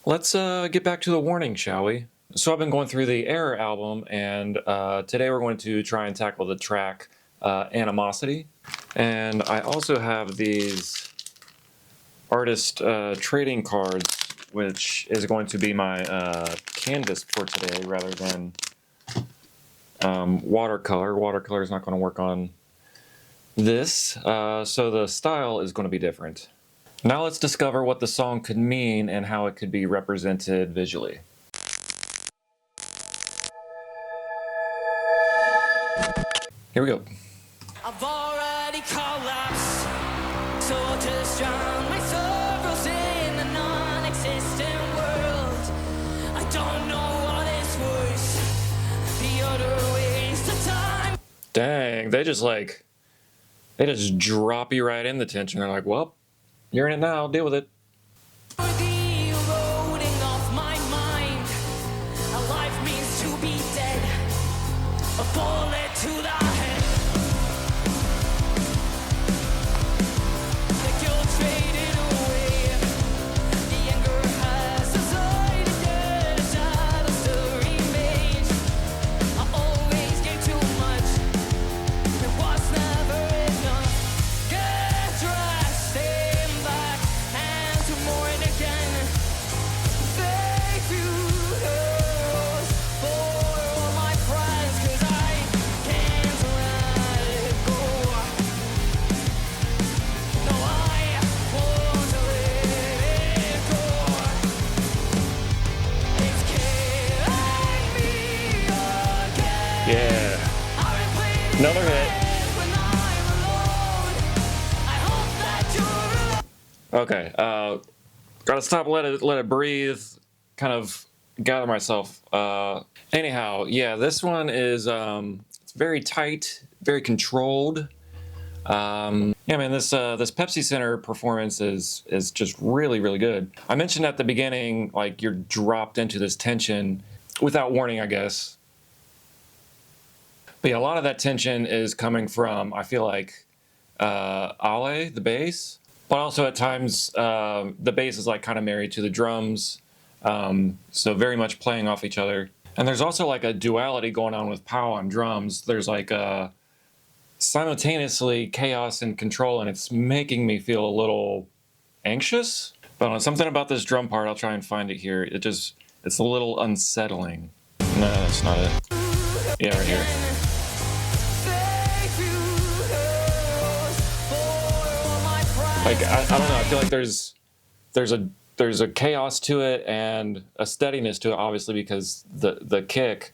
Let's get back to the warning, shall we? So I've been going through the Error album, and today we're going to try and tackle the track Animosity. And I also have these artist trading cards, which is going to be my canvas for today rather than watercolor. Watercolor is not going to work on this, so the style is going to be different. Now let's discover what the song could mean and how it could be represented visually. Here we go. I've already collapsed, so to drown my sorrows in a non-existent world. I don't know what is worse, the utter waste of time. Dang, they just drop you right in the tension. They're like, well, you're in it now, deal with it. The eroding of my mind. A life means to be dead. A bullet to the head. The guilt faded away. The anger has subsided, yet a shadow still remains. I always gave too much. It was never enough. Get dressed, stand back, and to mourn again. Fake funerals for all my friends, 'cause I can't let it go. No, I won't let it go. It's killing me again. Yeah, I replay another hit. when I'm alone. I hope that you're alone. Okay, gotta stop, let it breathe, kind of gather myself. Anyhow, yeah, this one is it's very tight, very controlled. Yeah, man, this Pepsi Center performance is just really good. I mentioned at the beginning, like, you're dropped into this tension without warning, I guess. But yeah, a lot of that tension is coming from, I feel like, Ale, the bass, but also at times the bass is like kind of married to the drums, so very much playing off each other. And there's also like a duality going on with Powell on drums. There's like simultaneously chaos and control, and it's making me feel a little anxious. But I don't know, something about this drum part, I'll try and find it here. It's a little unsettling. No, that's not it. Yeah, right here. Fake funerals for all my friends. Like, I don't know, I feel like there's a chaos to it and a steadiness to it, obviously, because the kick.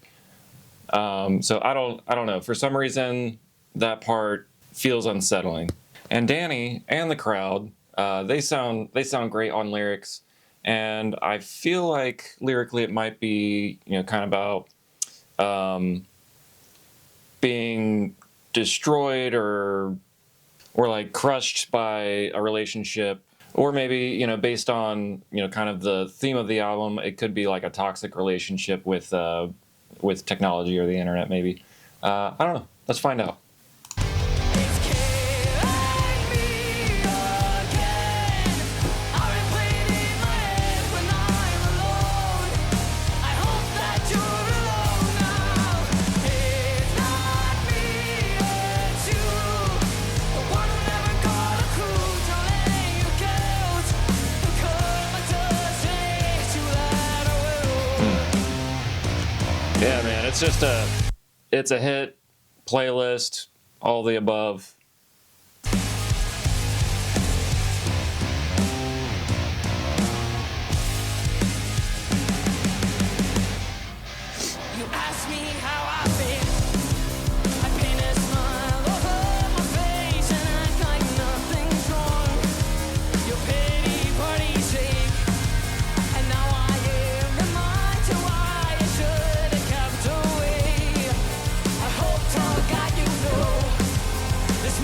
So I don't know, for some reason that part feels unsettling. And Danny and the crowd, they sound great on lyrics, and I feel like lyrically it might be, kind of about being destroyed or like crushed by a relationship, or maybe, based on, kind of the theme of the album, it could be like a toxic relationship with technology or the internet, maybe. I don't know, let's find out. It's killing me again. I replay it in my head when I'm alone. I hope that you're alone now. It's not me, it's you. The one who never got a clue. Telling you guilt. The karma does take you that way. Yeah, man, it's a hit, playlist, all the above. You ask me how I've been. I paint a smile over my face and act like nothing's wrong. Your pity party shake, and now I am reminded why I should have kept away. I hope to God you know this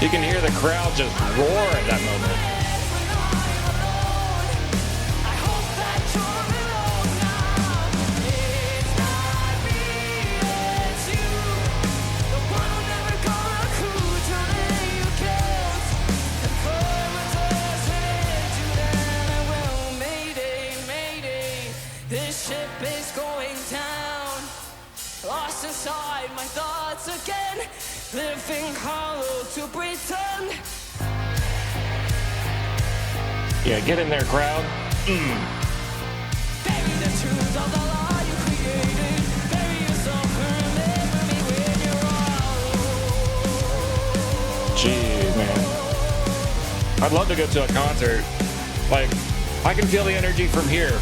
You can hear the crowd just roar at that moment. I hope that you're alone now. It's not me, it's you. The one who never got a clue to lay you kills. And karma doesn't end you then. Well, mayday, mayday, this ship is going down. Lost inside my thoughts again, living hollow to pretend. Yeah, get in there, crowd. Bury the truth of the lie you created. Bury yourself and remember me when you're alone. Jeez, man. I'd love to go to a concert. Like, I can feel the energy from here.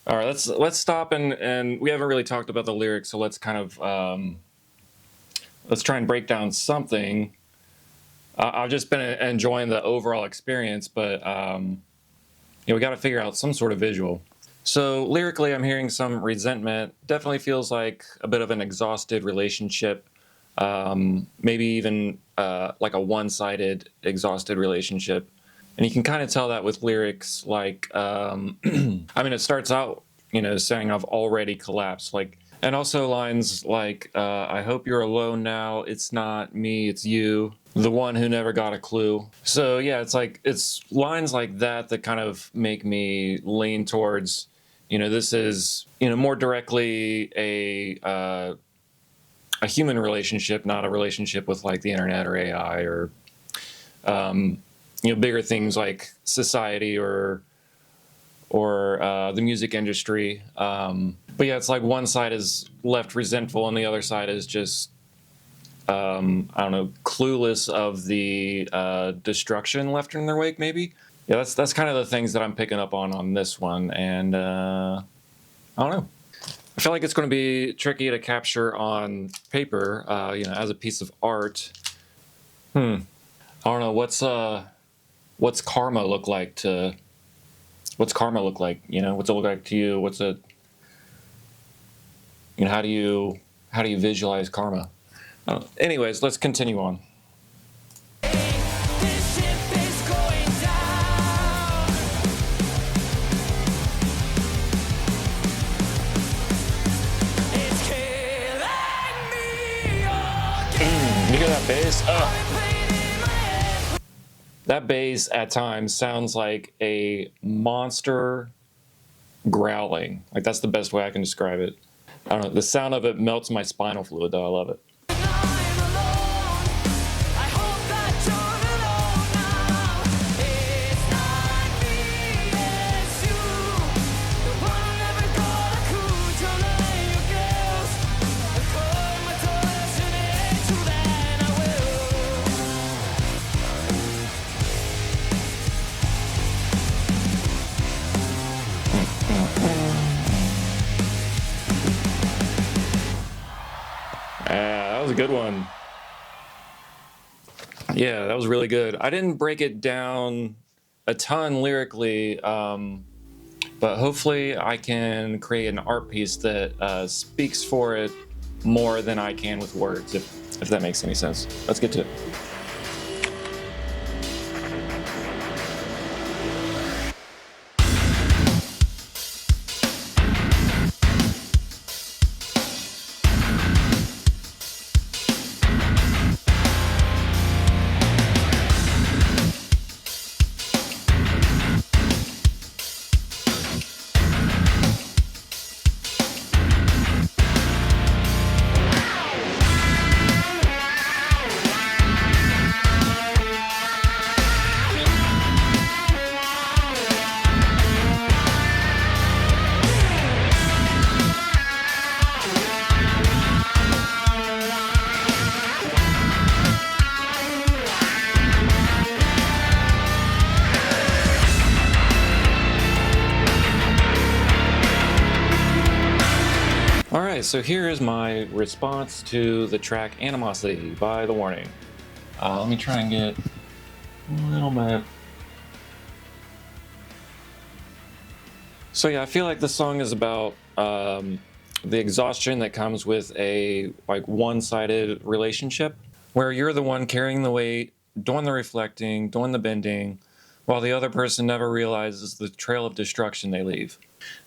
All right, let's stop and we haven't really talked about the lyrics, so let's kind of let's try and break down something. I've just been enjoying the overall experience, but we got to figure out some sort of visual. So lyrically, I'm hearing some resentment. Definitely feels like a bit of an exhausted relationship, maybe even like a one-sided exhausted relationship. And you can kind of tell that with lyrics like, I mean, it starts out, saying I've already collapsed. Like, and also lines like, I hope you're alone now. It's not me, it's you, the one who never got a clue. So yeah, it's lines like that that kind of make me lean towards, this is, more directly a human relationship, not a relationship with like the internet or AI or, bigger things like society or the music industry. But yeah, it's like one side is left resentful and the other side is just, I don't know, clueless of the destruction left in their wake, maybe. Yeah, that's kind of the things that I'm picking up on this one. And I don't know. I feel like it's going to be tricky to capture on paper, as a piece of art. I don't know, what's karma look like what's karma look like? What's it look like to you? What's it, how do you visualize karma? Anyways, let's continue on. This ship is going down. It's killing me again. You hear that bass? Playing in my head. That bass at times sounds like a monster growling. Like, that's the best way I can describe it. I don't know. The sound of it melts my spinal fluid, though. I love it. I'm alone. I hope that you're alone now. It's not me, it's you. The one who never got a clue to lay you girls. The karma doesn't end you, then I That was a good one. Yeah, that was really good. I didn't break it down a ton lyrically, but hopefully I can create an art piece that speaks for it more than I can with words, if that makes any sense. Let's get to it. Alright, so here is my response to the track Animosity by The Warning. Let me try and get a little bit. So yeah, I feel like the song is about the exhaustion that comes with a like one-sided relationship where you're the one carrying the weight, doing the reflecting, doing the bending, while the other person never realizes the trail of destruction they leave.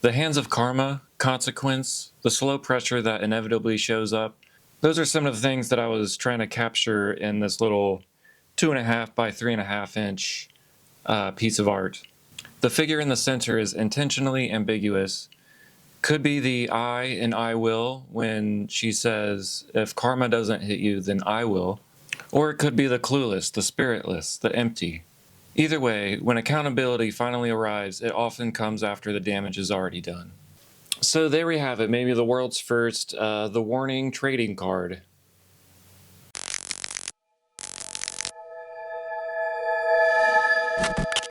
The hands of karma, consequence, the slow pressure that inevitably shows up, those are some of the things that I was trying to capture in this little 2.5 by 3.5 inch piece of art. The figure in the center is intentionally ambiguous. Could be the I in I will when she says, if karma doesn't hit you, then I will. Or it could be the clueless, the spiritless, the empty. Either way, when accountability finally arrives, it often comes after the damage is already done. So there we have it, maybe the world's first The Warning trading card.